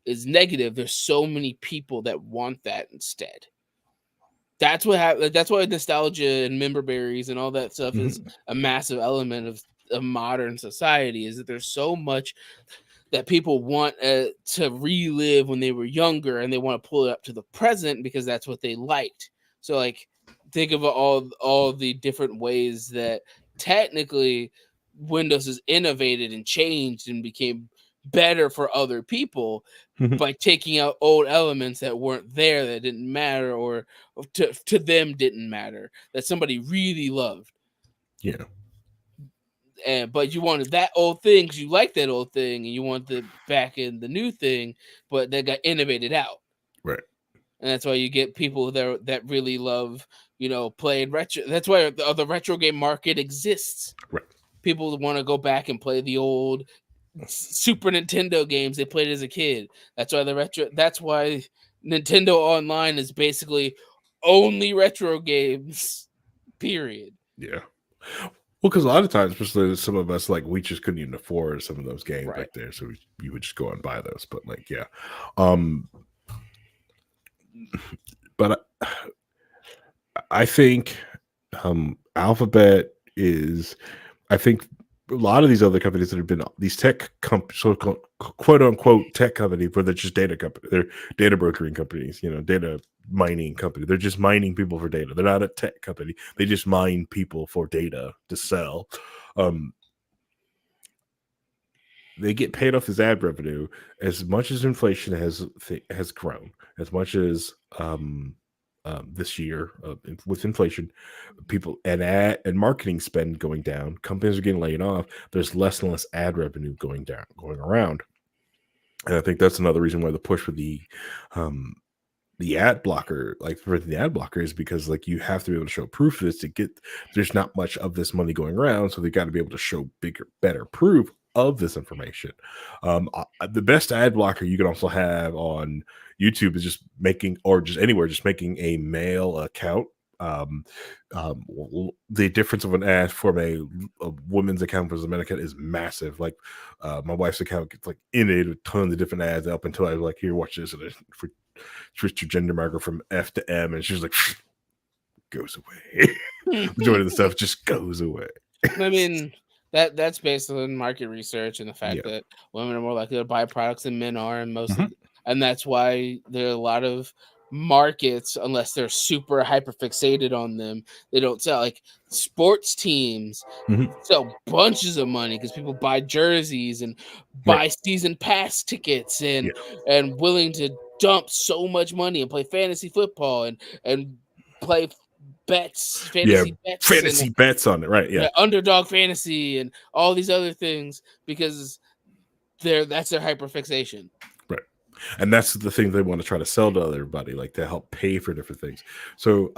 is negative, there's so many people that want that instead. That's what happened. That's why nostalgia and member berries and all that stuff is a massive element of modern society. Is that there's so much that people want to relive when they were younger, and they want to pull it up to the present because that's what they liked. So, like, think of all the different ways that technically Windows has innovated and changed and became better for other people by taking out old elements that weren't there, that didn't matter, or to them didn't matter, that somebody really loved. Yeah. But you wanted that old thing because you like that old thing, and you want the back in the new thing, but that got innovated out. Right. And that's why you get people that really love, playing retro. That's why the retro game market exists. Right. People want to go back and play the old Super Nintendo games they played as a kid. That's why Nintendo Online is basically only retro games. Period. Yeah. Well, because a lot of times, especially some of us, like we just couldn't even afford some of those games Right. back there, so you would just go and buy those. But like, yeah, but I think Alphabet is. I think a lot of these other companies that have been these tech so-called quote unquote tech companies, where they're just data company, they're data brokering companies, data mining company. They're just mining people for data. They're not a tech company. They just mine people for data to sell. They get paid off as ad revenue as much as inflation has grown, as much as this year with inflation, people and ad and marketing spend going down, companies are getting laid off. There's less and less ad revenue going around, and I think that's another reason why the push for the ad blocker, is because like you have to be able to show proof of this to get. There's not much of this money going around, so they got to be able to show better proof of this information. The best ad blocker you can also have on YouTube is just making, or just anywhere, just making a mail account. The difference of an ad from a women's account versus a men's account is massive. Like my wife's account gets like inundated with tons of different ads up until I was like, here, watch this, and for switch your gender marker from F to M, and she's like, goes away. Majority of the stuff just goes away. I mean, that's based on market research and the fact that women are more likely to buy products than men are, and and that's why there are a lot of markets, unless they're super hyper fixated on them, they don't sell. Like sports teams sell bunches of money because people buy jerseys and buy season pass tickets and willing to dump so much money and play fantasy football and play fantasy bets on it, right? Underdog fantasy and all these other things because that's their hyperfixation. Right. And that's the thing they want to try to sell to everybody, like to help pay for different things. So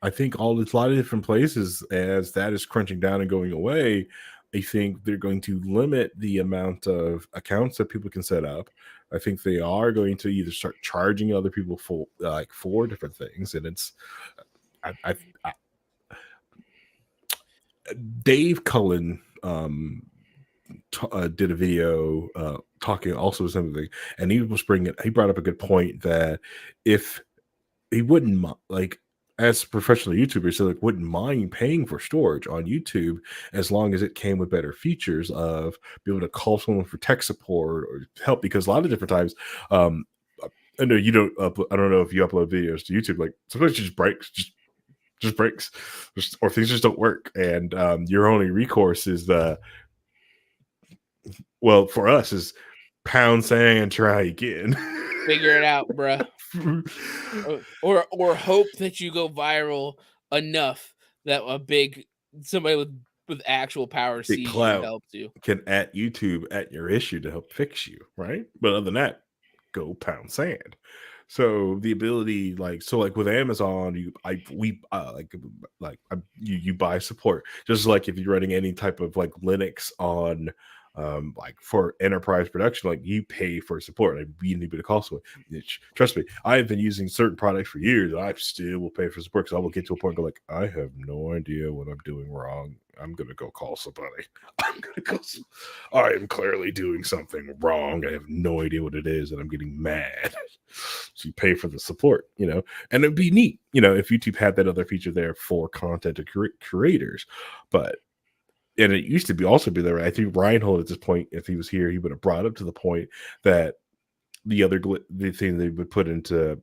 I think a lot of different places, as that is crunching down and going away, I think they're going to limit the amount of accounts that people can set up. I think they are going to either start charging other people for different things, and it's Dave Cullen did a video talking also something, and he brought up a good point that if he wouldn't as a professional YouTuber, so wouldn't mind paying for storage on YouTube as long as it came with better features of being able to call someone for tech support or help, because a lot of different times I know you don't I don't know if you upload videos to YouTube, like sometimes it just breaks, just just breaks, or things just don't work, and your only recourse is the well for us is pound sand, try again. Figure it out, bruh. Or hope that you go viral enough that a big somebody with actual power Big sees you and clout helps you. can at YouTube at your issue to help fix you, right? But other than that, go pound sand. So the ability, like, so like with Amazon, you buy support. Just like if you're running any type of like Linux on, like for enterprise production, like you pay for support. Like you need to cost away. Trust me, I've been using certain products for years. And I still will pay for support because I will get to a point and go like, I have no idea what I'm doing wrong. I'm gonna go call somebody. I'm gonna go. I am clearly doing something wrong. I have no idea what it is, and I'm getting mad. So you pay for the support, and it'd be neat, if YouTube had that other feature there for content creators. But and it used to be also be there. I think Reinhold at this point, if he was here, he would have brought up to the point that the thing they would put into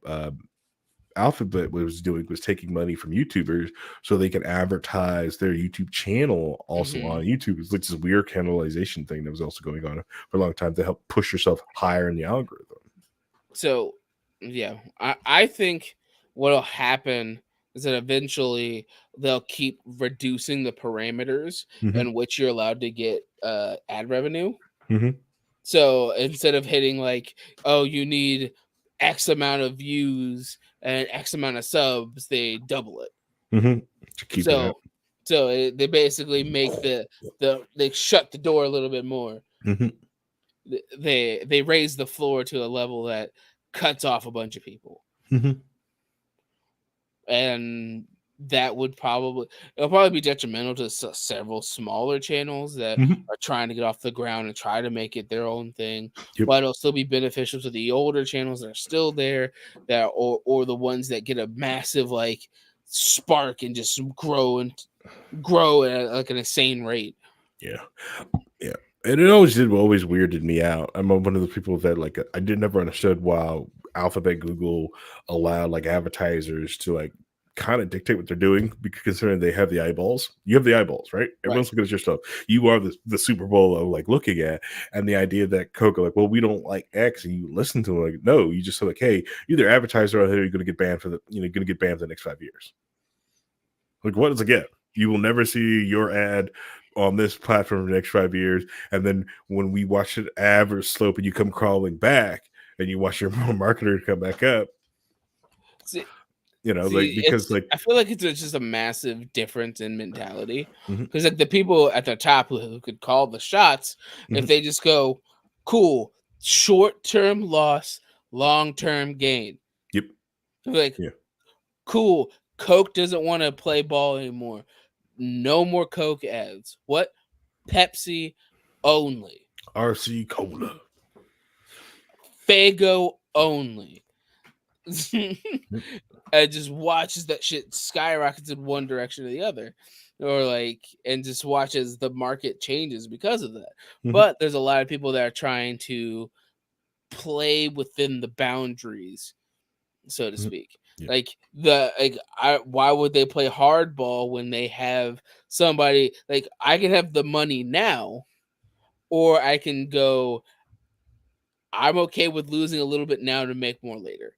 Alphabet was doing was taking money from YouTubers so they can advertise their YouTube channel also Hmm. on YouTube. It's like this weird cannibalization thing that was also going on for a long time to help push yourself higher in the algorithm. So, yeah, I think what'll happen is that eventually they'll keep reducing the parameters Mm-hmm. in which you're allowed to get ad revenue. Mm-hmm. So instead of hitting like, oh, you need X amount of views and X amount of subs, they double it. Mm-hmm. To keep it up. So they basically make they shut the door a little bit more. Mm-hmm. They raise the floor to a level that cuts off a bunch of people, Mm-hmm. and that would probably be detrimental to several smaller channels that Mm-hmm. are trying to get off the ground and try to make it their own thing, Yep. but it'll still be beneficial to the older channels that are still there, that or the ones that get a massive like spark and just grow at like an insane rate. Yeah. Yeah. And it always weirded me out. I'm one of those people that like I did never understood why Alphabet Google allowed like advertisers to like kind of dictate what they're doing because considering they have the eyeballs. You have the eyeballs, right? Right. Everyone's looking at your stuff. You are the Super Bowl of like looking at, and the idea that Coca like, well, we don't like X, and you listen to them like, no, you just say like, hey, either advertiser or you're gonna get banned for gonna get banned for the next 5 years. Like, what does it get? You will never see your ad on this platform for the next 5 years. And then when we watch an average slope and you come crawling back and you watch your marketer come back up, See, like because it's like I feel like it's just a massive difference in mentality mhm, because like the people at the top who could call the shots, if mhm, they just go, cool, short term loss, long term gain, yep, like yeah, cool, Coke doesn't want to play ball anymore, no more Coke ads. What? Pepsi only, RC Cola. Fago only. Yep, And just watches that shit skyrockets in one direction or the other, or like, and just watches the market changes because of that. mhm, But there's a lot of people that are trying to play within the boundaries, so to mhm, speak. yeah, Why would they play hardball when they have somebody like I can have the money now, or I can go. I'm okay with losing a little bit now to make more later.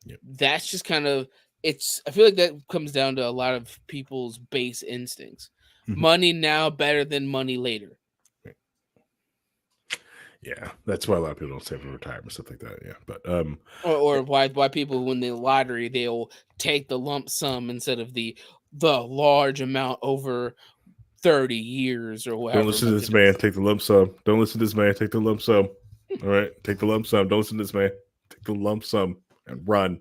yep, That's just kind of I feel like that comes down to a lot of people's base instincts. mhm, Money now better than money later. right. Yeah. That's why a lot of people don't save for retirement stuff like that. Yeah, but Or why people win the lottery they'll take the lump sum instead of the large amount over 30 years or don't whatever listen to much this it man. is. Take the lump sum. Don't listen to this man. Take the lump sum. All right, take the lump sum. Don't listen to this man. Take the lump sum and run.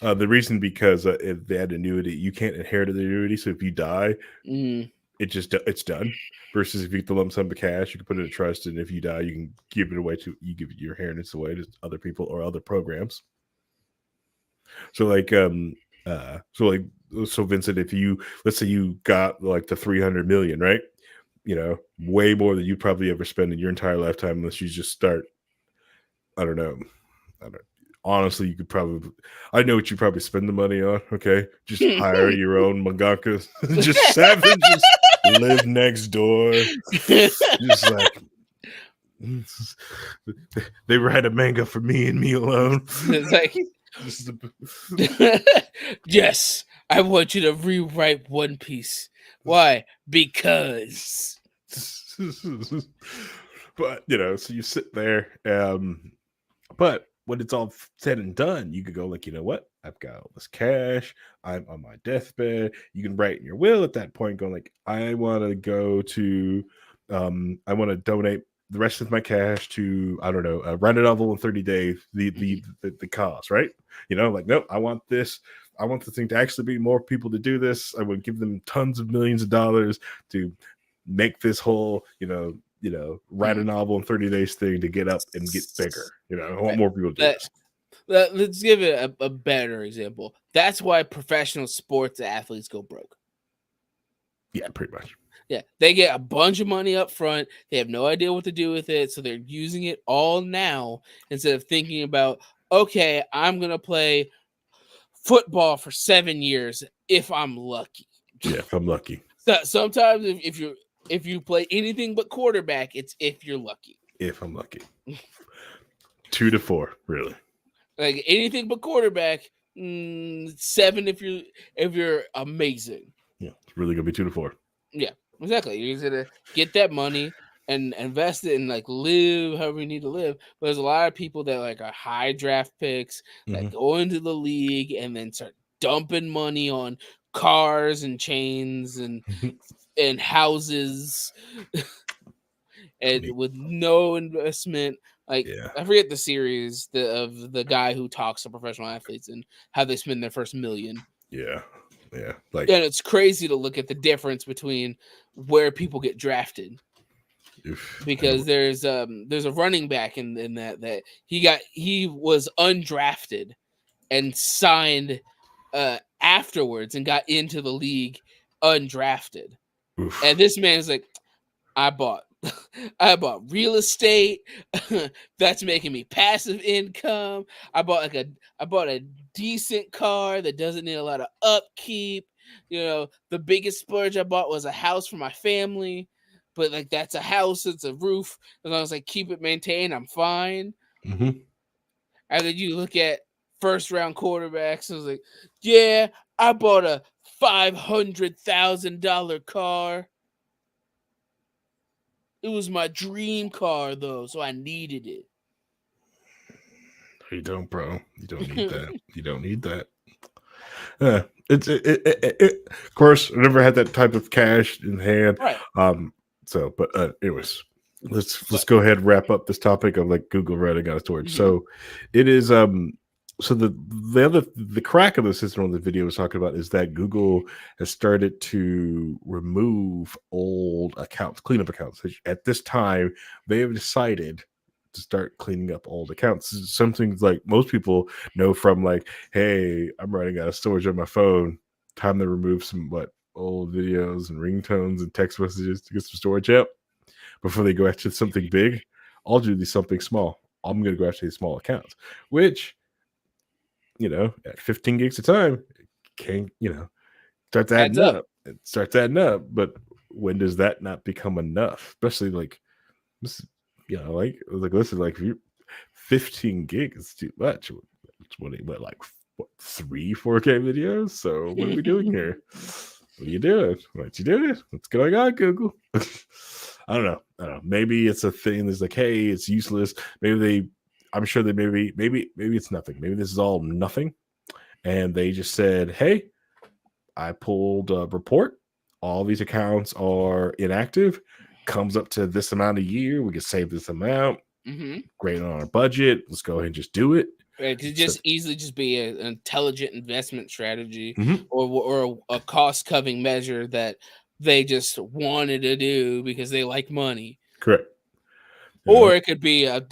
The reason because if they had annuity, you can't inherit the annuity. So if you die, Mm, it's done. Versus if you get the lump sum of cash, you can put it in a trust, and if you die, you can give it away to you give your inheritance away to other people or other programs. So like so Vincent, if you let's say you got like the 300 million, right? Way more than you'd probably ever spend in your entire lifetime unless you just start. I don't know. I don't. honestly, you could probably, I know what you probably spend the money on. Okay, just hire your own mangakas, just seven, just live next door, just like they write a manga for me and me alone. It's like, Just yes, I want you to rewrite One Piece. Why? Because. but so you sit there, but when it's all said and done, you could go like, you know what? I've got all this cash. I'm on my deathbed. You can write in your will at that point, going like, I want to go to, I want to donate the rest of my cash to, I don't know, write a novel in 30 days. The cause, right? Like, nope. I want this. I want the thing to actually be more people to do this. I would give them tons of millions of dollars to make this whole, write a novel in 30 days thing to get up and get bigger. I want more people to do this. Let's give it a better example. That's why professional sports athletes go broke. Yeah, pretty much. Yeah, they get a bunch of money up front. They have no idea what to do with it, so they're using it all now instead of thinking about, okay, I'm gonna play football for 7 years if I'm lucky. Yeah, if I'm lucky. So sometimes if you play anything but quarterback, it's if you're lucky. If I'm lucky. 2 to 4, really. Like anything but quarterback, 7 if you're amazing. Yeah, it's really gonna be 2 to 4. Yeah, exactly. You're gonna get that money and invest it and like live however you need to live. But there's a lot of people that like are high draft picks that go into the league and then start dumping money on cars and chains and houses and with no investment. Like I forget the series of the guy who talks to professional athletes and how they spend their first million. Yeah. And it's crazy to look at the difference between where people get drafted. Because there's a running back in that he was undrafted and signed afterwards and got into the league undrafted. Oof. And this man is like, I bought real estate that's making me passive income. I bought a decent car that doesn't need a lot of upkeep. The biggest splurge I bought was a house for my family, but like that's a house, it's a roof. As long as I keep it maintained, I'm fine. And then you look at first round quarterbacks, and I was like, yeah, I bought a $500,000 car. It was my dream car, though, so I needed it. You don't, bro. You don't need that. You don't need that. Of course, I never had that type of cash in hand. Right. But anyways, let's go ahead and wrap up this topic of like Google writing out of storage. So it is so the crack of the system on the video was talking about is that Google has started to remove old accounts, cleanup accounts. At this time, they have decided to start cleaning up old accounts. Something like most people know from like, hey, I'm running out of storage on my phone. Time to remove some old videos and ringtones and text messages to get some storage out before they go after something big. I'll do something small. I'm going to go after these small accounts, which at 15 gigs a time, can starts adding up. It starts adding up. But when does that not become enough? Especially like this, listen, like if you 15 gigs is too much. What 3 4K videos? So what are we doing here? What are you doing? What you doing? What's going on, Google? I don't know. Maybe it's a thing that's like, hey, it's useless. I'm sure that maybe it's nothing. Maybe this is all nothing. And they just said, hey, I pulled a report. All these accounts are inactive. Comes up to this amount a year. We can save this amount. Great on our budget. Let's go ahead and just do it. It could just easily just be an intelligent investment strategy or a cost-cutting measure that they just wanted to do because they like money. Correct. Or it could be a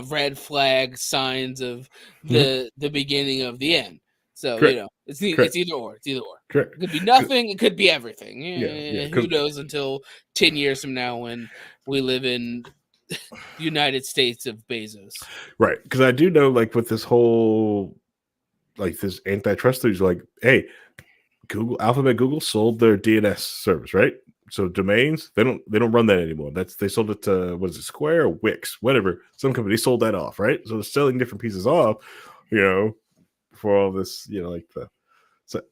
red flag signs of the beginning of the end. So it's either or. It's either or. Correct. It could be nothing. It could be everything. Yeah. Who knows until 10 years from now when we live in United States of Bezos. Right. Because I do know, like, with this whole, like, this antitrust thing, like, hey, Google sold their DNS service, right? So domains, they don't run that anymore. They sold it to, what is it, Square or Wix, whatever. Some company sold that off, right? So they're selling different pieces off, for all this, like the. So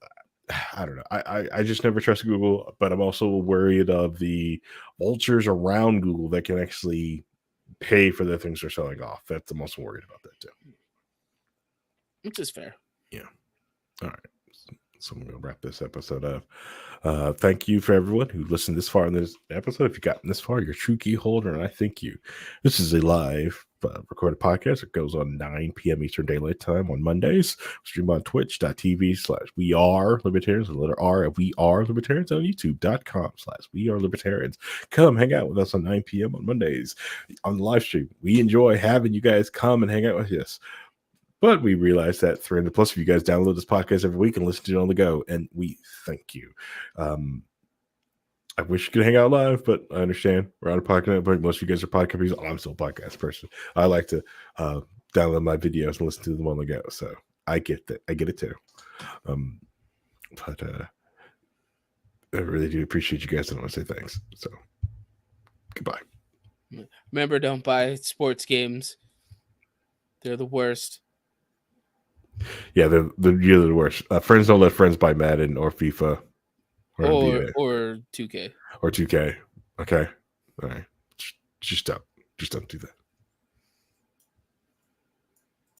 I don't know. I just never trust Google, but I'm also worried of the vultures around Google that can actually pay for the things they're selling off. That's the most worried about that too. Which is fair. Yeah. All right. So I'm going to wrap this episode up. Thank you for everyone who listened this far in this episode. If you've gotten this far, you're a true key holder, and I thank you. This is a live recorded podcast. It goes on 9 p.m. Eastern Daylight Time on Mondays. Stream on twitch.tv/We Are Libertarians, the letter R at We Are Libertarians, on youtube.com/We Are Libertarians. Come hang out with us on 9 p.m. on Mondays on the live stream. We enjoy having you guys come and hang out with us. But we realize that 300 plus of you guys download this podcast every week and listen to it on the go, and we thank you. I wish you could hang out live, but I understand we're on a podcast network. Most of you guys are podcast people. I'm still a podcast person. I like to download my videos and listen to them on the go, so I get that. I get it too. But I really do appreciate you guys, and I want to say thanks. So goodbye. Remember, don't buy sports games. They're the worst. Yeah, they're the worst. Friends don't let friends buy Madden or FIFA or 2K or 2K. Okay, all right. Just don't do that.